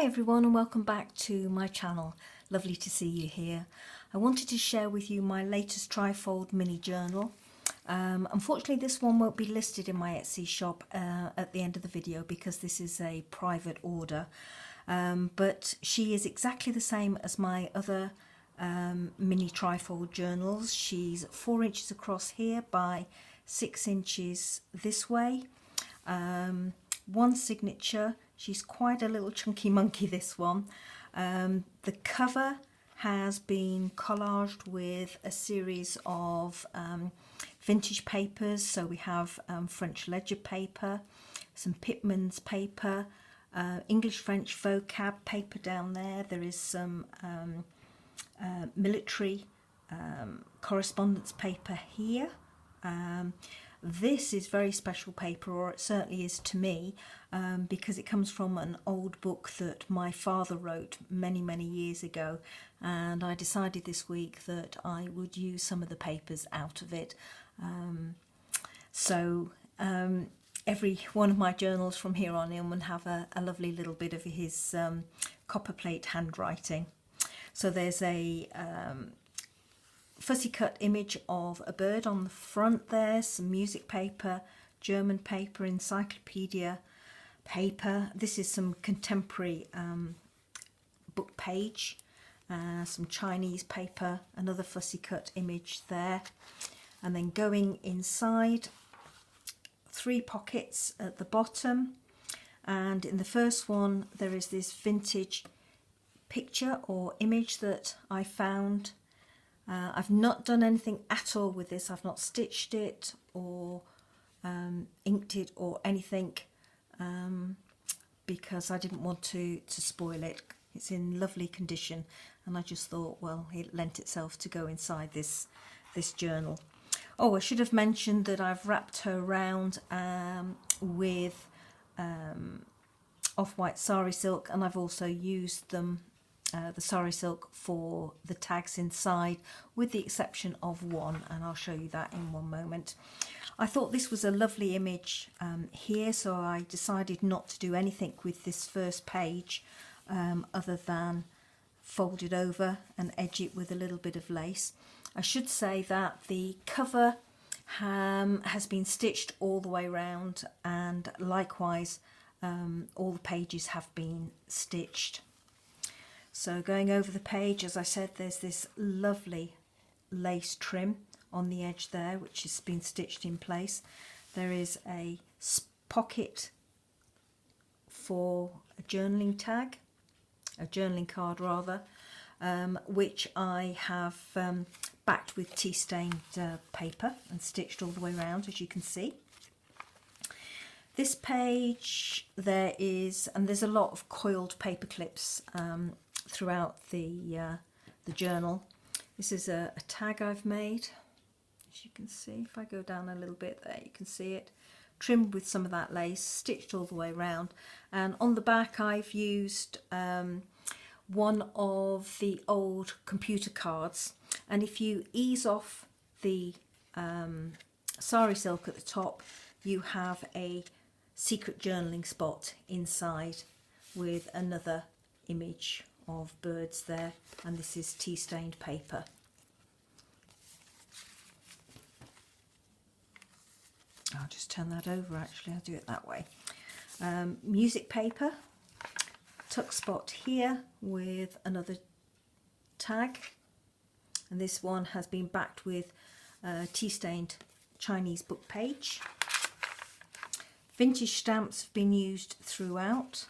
Hi everyone and welcome back to my channel. Lovely to see you here. I wanted to share with you my latest trifold mini journal. Unfortunately this one won't be listed in my Etsy shop at the end of the video because this is a private order. But she is exactly the same as my other mini trifold journals. She's 4 inches across here by 6 inches this way. One signature. She's quite a little chunky monkey, this one. The cover has been collaged with a series of vintage papers. So we have French ledger paper, some Pitman's paper, English-French vocab paper down there. There is some military correspondence paper here. This is very special paper, or it certainly is to me, because it comes from an old book that my father wrote many years ago, and I decided this week that I would use some of the papers out of it. Every one of my journals from here on in will have a lovely little bit of his copperplate handwriting. So there's a fussy cut image of a bird on the front there, some music paper, German paper, encyclopedia paper. This is some contemporary book page, some Chinese paper, another fussy cut image there. And then going inside, 3 pockets at the bottom, and in the first one there is this vintage picture or image that I found. I've not done anything at all with this. I've not stitched it or inked it or anything because I didn't want to spoil it. It's in lovely condition, and I just thought, well, it lent itself to go inside this journal. Oh, I should have mentioned that I've wrapped her around with off-white sari silk, and I've also used them the sari silk for the tags inside, with the exception of one, and I'll show you that in one moment. I thought this was a lovely image here, so I decided not to do anything with this first page other than fold it over and edge it with a little bit of lace. I should say that the cover has been stitched all the way around, and likewise all the pages have been stitched. So going over the page, as I said, there's this lovely lace trim on the edge there, which has been stitched in place. There is a pocket for a journaling tag, a journaling card rather, which I have backed with tea stained paper and stitched all the way around, as you can see. This page there's a lot of coiled paper clips throughout the journal. This is a tag I've made, as you can see. If I go down a little bit there, you can see it, trimmed with some of that lace, stitched all the way around. And on the back I've used one of the old computer cards, and if you ease off the sari silk at the top, you have a secret journaling spot inside with another image of birds there, and this is tea stained paper. I'll just turn that over, actually, I'll do it that way. Music paper, tuck spot here with another tag, and this one has been backed with tea stained Chinese book page. Vintage stamps have been used throughout.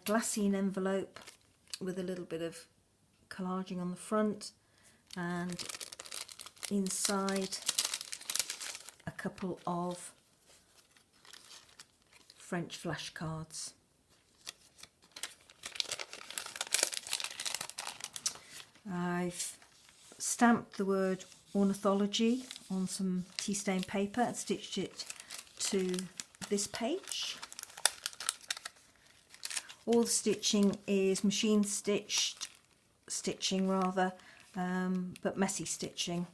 Glassine envelope with a little bit of collaging on the front, and inside a couple of French flashcards. I've stamped the word ornithology on some tea stained paper and stitched it to this page. All the stitching is machine stitching rather, but messy stitching.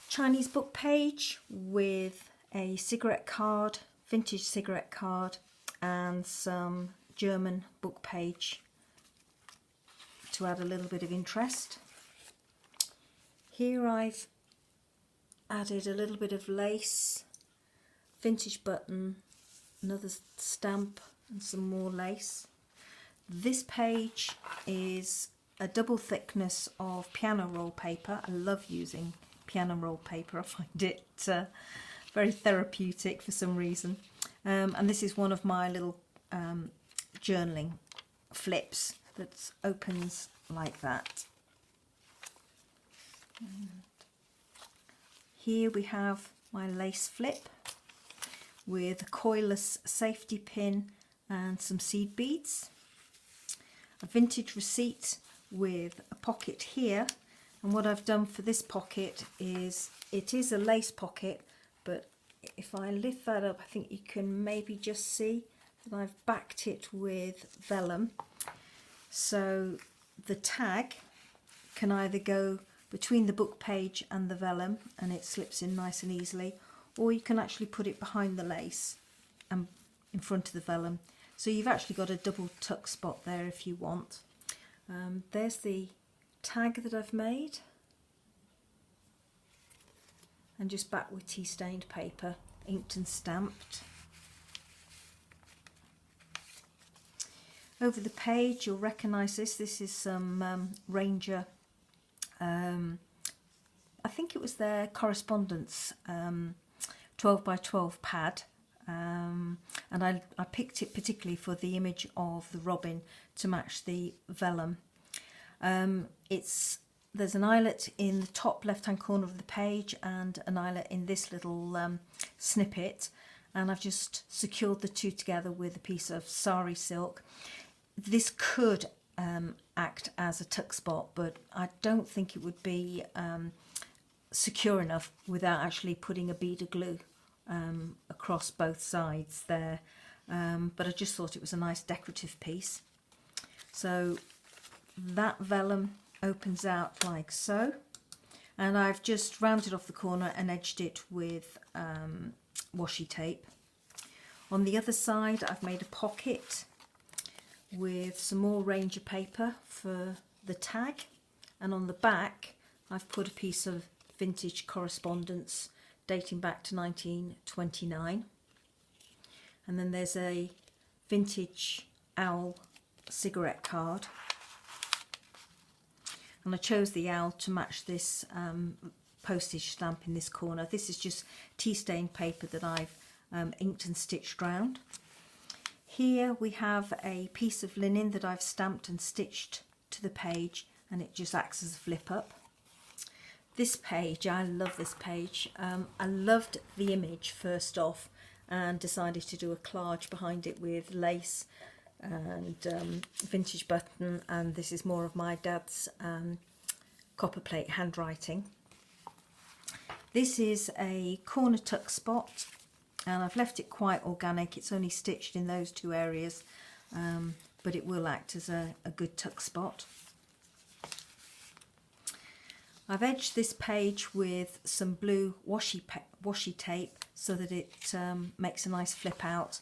Chinese book page with a cigarette card, vintage cigarette card, and some German book page to add a little bit of interest. Here I've added a little bit of lace, vintage button, another stamp and some more lace. This page is a double thickness of piano roll paper. I love using piano roll paper. I find it very therapeutic for some reason. And this is one of my little journaling flips that opens like that. And here we have my lace flip with a coilless safety pin and some seed beads. A vintage receipt with a pocket here, and what I've done for this pocket is, it is a lace pocket, but if I lift that up I think you can maybe just see that I've backed it with vellum, so the tag can either go between the book page and the vellum and it slips in nice and easily, or you can actually put it behind the lace and in front of the vellum, so you've actually got a double tuck spot there if you want. There's the tag that I've made, and just back with tea stained paper, inked and stamped. Over the page you'll recognise this. This is some Ranger, I think it was their correspondence 12 by 12 pad, and I picked it particularly for the image of the robin to match the vellum. There's an eyelet in the top left hand corner of the page and an eyelet in this little snippet, and I've just secured the two together with a piece of sari silk. This could act as a tuck spot, but I don't think it would be secure enough without actually putting a bead of glue across both sides there, but I just thought it was a nice decorative piece. So that vellum opens out like so, and I've just rounded off the corner and edged it with washi tape. On the other side I've made a pocket with some more Ranger paper for the tag, and on the back I've put a piece of vintage correspondence dating back to 1929, and then there's a vintage owl cigarette card, and I chose the owl to match this postage stamp in this corner. This is just tea stained paper that I've inked and stitched round. Here we have a piece of linen that I've stamped and stitched to the page, and it just acts as a flip up. This page, I love this page. I loved the image first off and decided to do a collage behind it with lace and vintage button, and this is more of my dad's copper plate handwriting. This is a corner tuck spot, and I've left it quite organic. It's only stitched in those two areas, but it will act as a good tuck spot. I've edged this page with some blue washi tape so that it makes a nice flip out,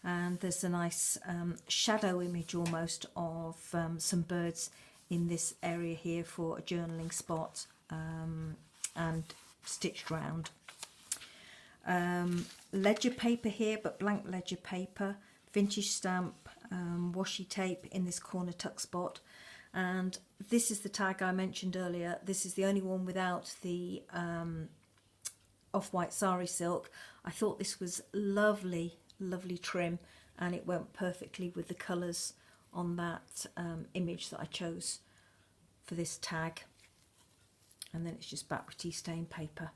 and there's a nice shadow image almost of some birds in this area here for a journaling spot, and stitched round. Ledger paper here, but blank ledger paper, vintage stamp, washi tape in this corner tuck spot, and this is the tag I mentioned earlier. This is the only one without the off-white sari silk. I thought this was lovely, lovely trim, and it went perfectly with the colours on that image that I chose for this tag. And then it's just back with tea stained paper.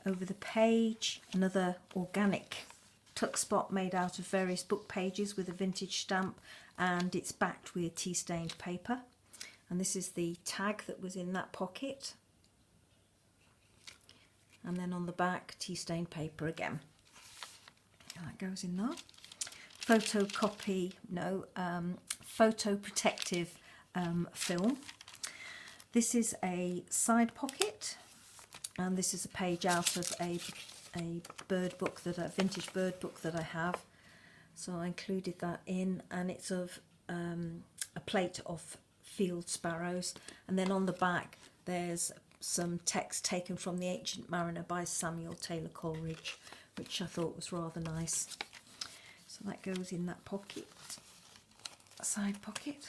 Over the page, another organic tuck spot made out of various book pages with a vintage stamp, and it's backed with tea stained paper. And this is the tag that was in that pocket, and then on the back tea stained paper again. That goes in there. Photo protective film. This is a side pocket, and this is a page out of a a bird book, a vintage bird book that I have. So I included that in, and it's of a plate of field sparrows, and then on the back there's some text taken from The Ancient Mariner by Samuel Taylor Coleridge, which I thought was rather nice. So that goes in that pocket, side pocket.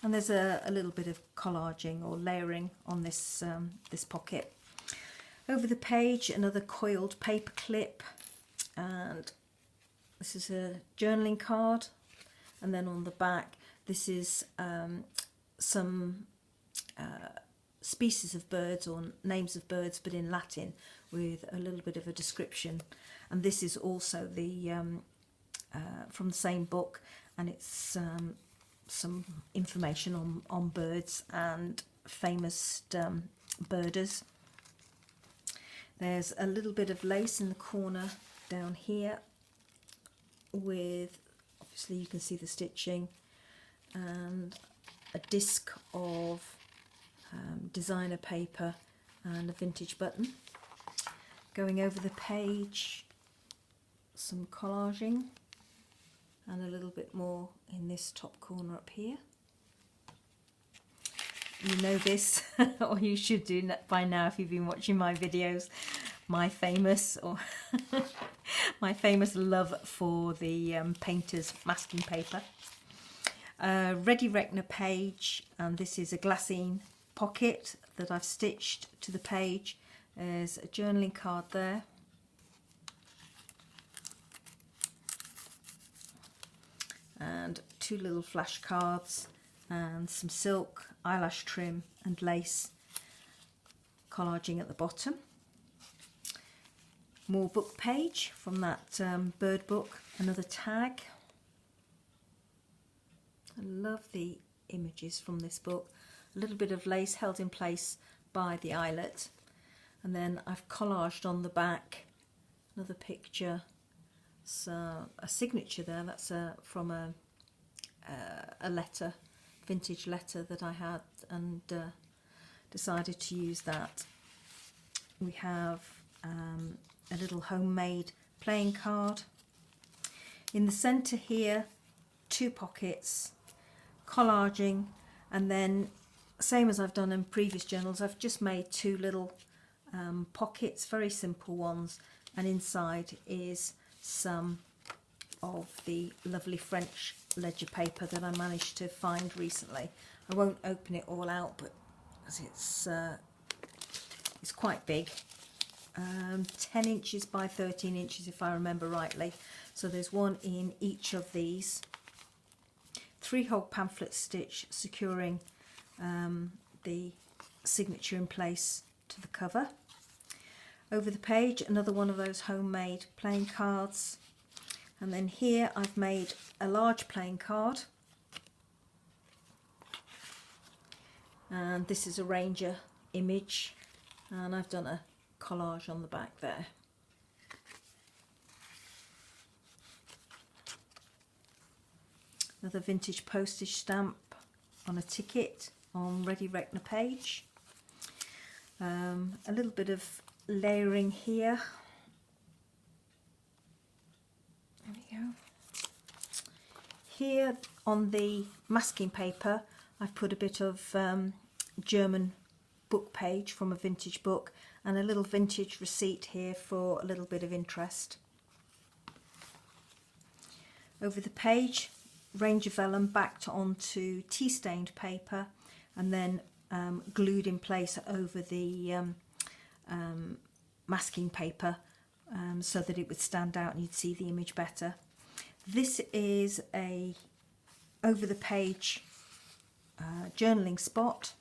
And there's a little bit of collaging or layering on this this pocket. Over the page, another coiled paper clip, and this is a journaling card. And then on the back, this is some species of birds or names of birds, but in Latin, with a little bit of a description. And this is also the from the same book, and it's some information on birds and famous birders. There's a little bit of lace in the corner down here, with, obviously you can see the stitching, and a disc of designer paper and a vintage button. Going over the page, some collaging, and a little bit more in this top corner up here. You know this, or you should do by now if you've been watching my videos, my famous my famous love for the painter's masking paper. Ready Reckoner page, and this is a glassine pocket that I've stitched to the page. There's a journaling card there. And two little flashcards and some silk, eyelash trim and lace collaging at the bottom. More book page from that bird book, another tag. I love the images from this book. A little bit of lace held in place by the eyelet, and then I've collaged on the back another picture. So a signature there, that's from a letter, vintage letter that I had, and decided to use that. We have a little homemade playing card. In the centre here, two pockets, collaging, and then same as I've done in previous journals, I've just made two little pockets, very simple ones, and inside is some of the lovely French ledger paper that I managed to find recently. I won't open it all out, but it's quite big, 10 inches by 13 inches if I remember rightly. So there's one in each of these. 3-hole pamphlet stitch securing the signature in place to the cover. Over the page, another one of those homemade playing cards. And then here I've made a large playing card. And this is a ranger image. And I've done a collage on the back there. Another vintage postage stamp on a ticket on Ready Reckoner page. A little bit of layering here. There we go. Here on the masking paper, I've put a bit of German book page from a vintage book, and a little vintage receipt here for a little bit of interest. Over the page, Ranger vellum backed onto tea-stained paper, and then glued in place over the masking paper so that it would stand out and you'd see the image better. This is a over the page journaling spot,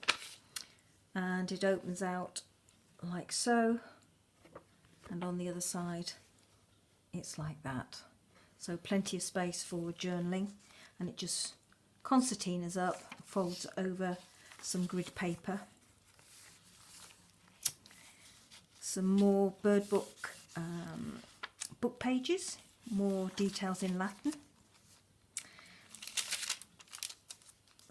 and it opens out like so, and on the other side it's like that. So plenty of space for journaling, and it just concertinas up, folds over some grid paper. Some more bird book book pages, more details in Latin.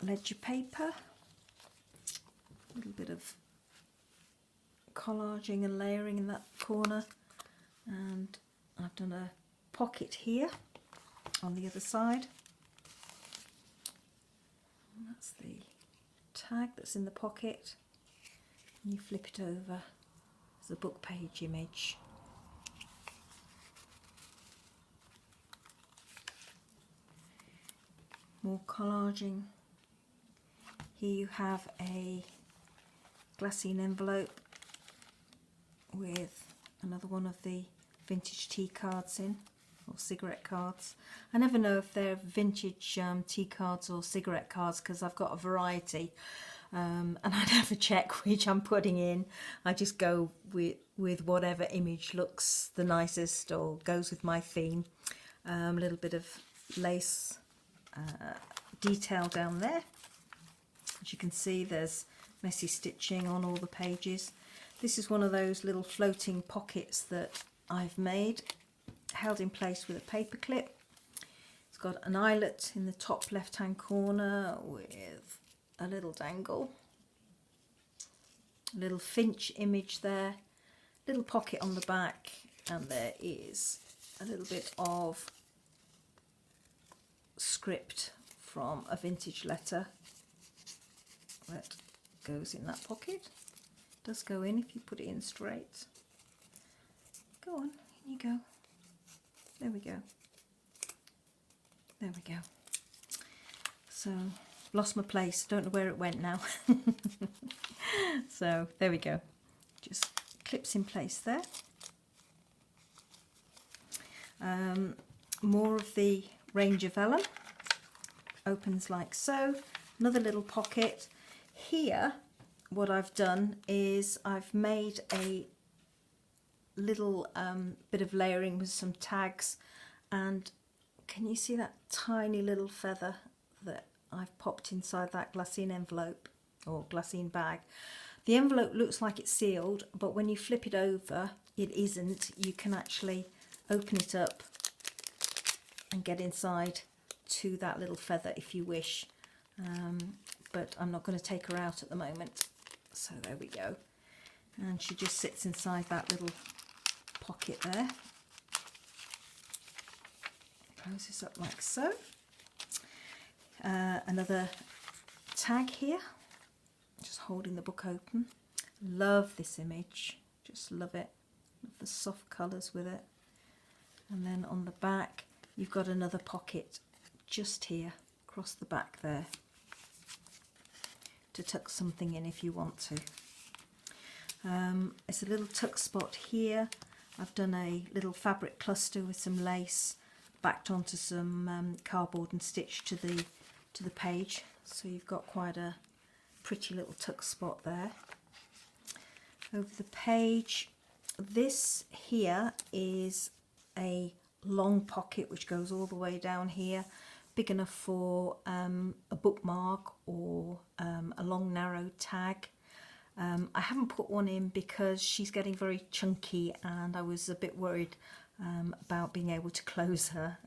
Ledger paper, a little bit of collaging and layering in that corner, And I've done a pocket here on the other side. And that's the tag that's in the pocket. And you flip it over as a book page image. More collaging. Here you have a glassine envelope with another one of the vintage tea cards in, or cigarette cards. I never know if they're vintage tea cards or cigarette cards because I've got a variety, and I never check which I'm putting in. I just go with whatever image looks the nicest or goes with my theme. A little bit of lace detail down there. As you can see, there's messy stitching on all the pages. This is one of those little floating pockets that I've made, held in place with a paper clip. It's got an eyelet in the top left hand corner with a little dangle, a little finch image there, little pocket on the back, and there is a little bit of script from a vintage letter that goes in that pocket. It does go in if you put it in straight. Go on, in you go. There we go. There we go. So, lost my place. Don't know where it went now. So, there we go. Just clips in place there. More of the range of vellum. Opens like so. Another little pocket. Here, what I've done is I've made a little bit of layering with some tags, and can you see that tiny little feather that I've popped inside that glassine envelope or glassine bag? The envelope looks like it's sealed, but when you flip it over, it isn't. You can actually open it up and get inside to that little feather if you wish, but I'm not going to take her out at the moment. So there we go, and she just sits inside that little pocket there. Close this up like so. Another tag here, just holding the book open. Love this image, just love it. Love the soft colours with it. And then on the back you've got another pocket just here across the back there to tuck something in if you want to. It's a little tuck spot here. I've done a little fabric cluster with some lace backed onto some cardboard and stitched to the page, so you've got quite a pretty little tuck spot there. Over the page, this here is a long pocket which goes all the way down here, big enough for a bookmark or a long narrow tag. I haven't put one in because she's getting very chunky and I was a bit worried about being able to close her.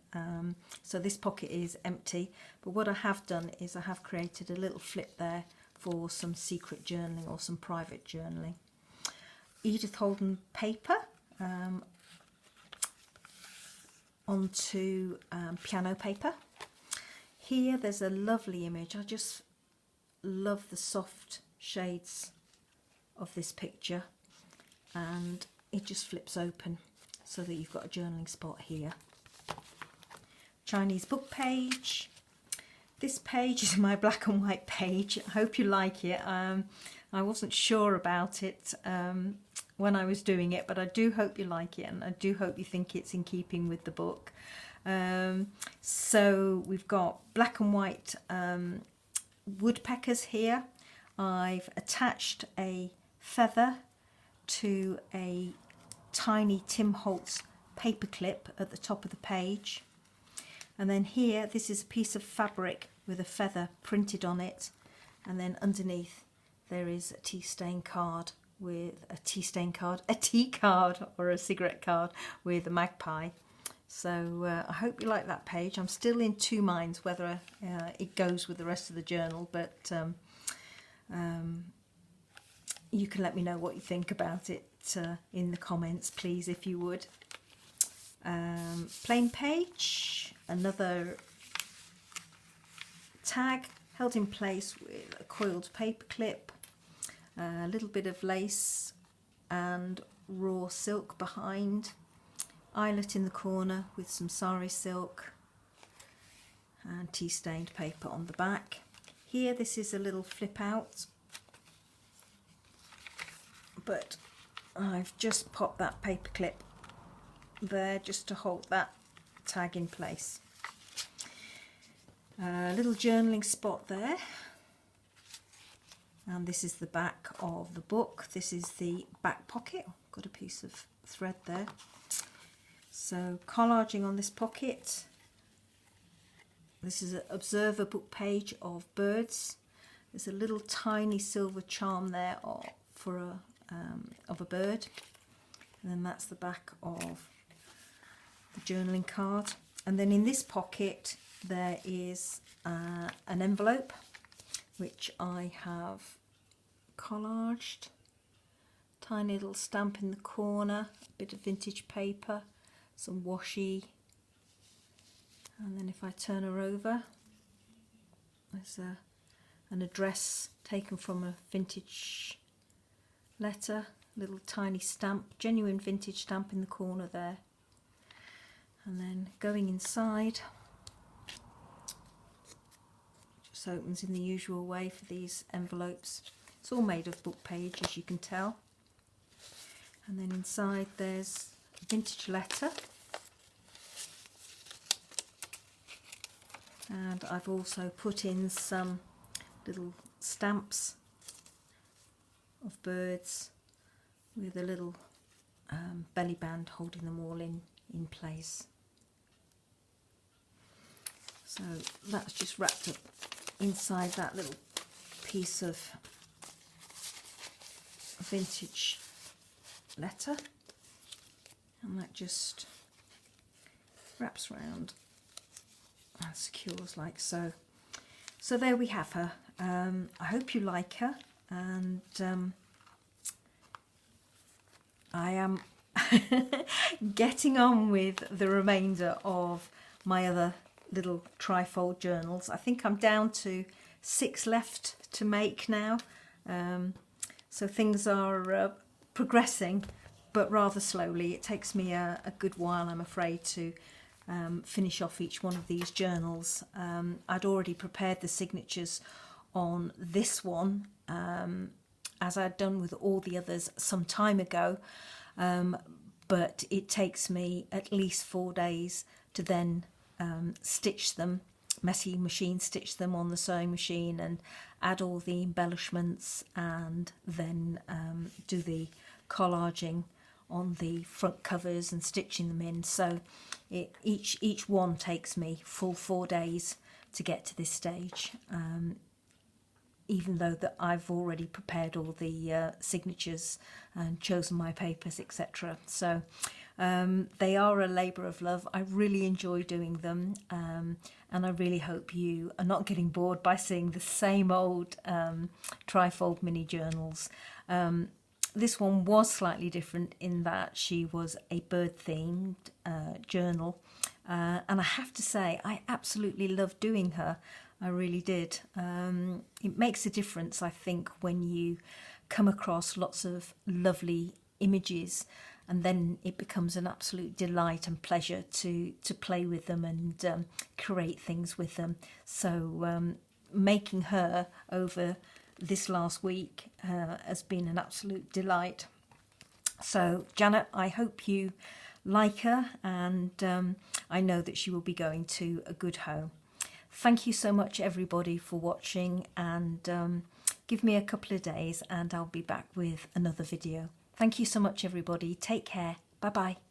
So this pocket is empty, but what I have done is I have created a little flip there for some secret journaling or some private journaling. Edith Holden paper onto piano paper. Here there's a lovely image. I just love the soft shades of this picture, and it just flips open so that you've got a journaling spot here. Chinese book page. This page is my black and white page. I hope you like it. I wasn't sure about it when I was doing it, but I do hope you like it, and I do hope you think it's in keeping with the book. So we've got black and white woodpeckers here. I've attached a feather to a tiny Tim Holtz paper clip at the top of the page, and then here this is a piece of fabric with a feather printed on it, and then underneath there is a tea card or a cigarette card with a magpie. So I hope you like that page. I'm still in two minds whether it goes with the rest of the journal, but you can let me know what you think about it in the comments, please, if you would. plain page, another tag held in place with a coiled paper clip, a little bit of lace and raw silk behind, eyelet in the corner with some sari silk and tea stained paper on the back. Here this is a little flip out, but I've just popped that paper clip there just to hold that tag in place. A little journaling spot there, and this is the back of the book. This is the back pocket. Got a piece of thread there. So collaging on this pocket. This is an observer book page of birds. There's a little tiny silver charm there for of a bird, and then that's the back of the journaling card. And then in this pocket there is an envelope which I have collaged. Tiny little stamp in the corner, a bit of vintage paper, some washi, and then if I turn her over, there's an address taken from a vintage letter, little tiny stamp, genuine vintage stamp in the corner there. And then going inside, just opens in the usual way for these envelopes. It's all made of book page, as you can tell. And then inside there's a vintage letter. And I've also put in some little stamps of birds with a little belly band holding them all in place. So that's just wrapped up inside that little piece of vintage letter, and that just wraps around and secures like so. So there we have her. I hope you like her, and I am getting on with the remainder of my other little trifold journals. I think I'm down to 6 left to make now, so things are progressing, but rather slowly. It takes me a good while, I'm afraid, to finish off each one of these journals. I'd already prepared the signatures on this one, as I'd done with all the others some time ago, but it takes me at least 4 days to then stitch them, machine stitch them on the sewing machine and add all the embellishments, and then do the collaging on the front covers and stitching them in. So each one takes me full 4 days to get to this stage, even though that I've already prepared all the signatures and chosen my papers, etc. So they are a labour of love. I really enjoy doing them, and I really hope you are not getting bored by seeing the same old trifold mini journals. This one was slightly different in that she was a bird-themed journal, and I have to say I absolutely loved doing her. I really did. It makes a difference, I think, when you come across lots of lovely images, and then it becomes an absolute delight and pleasure to play with them and create things with them. So making her over this last week has been an absolute delight. So Janet, I hope you like her, and I know that she will be going to a good home. Thank you so much everybody for watching, and give me a couple of days and I'll be back with another video. Thank you so much everybody. Take care. Bye bye.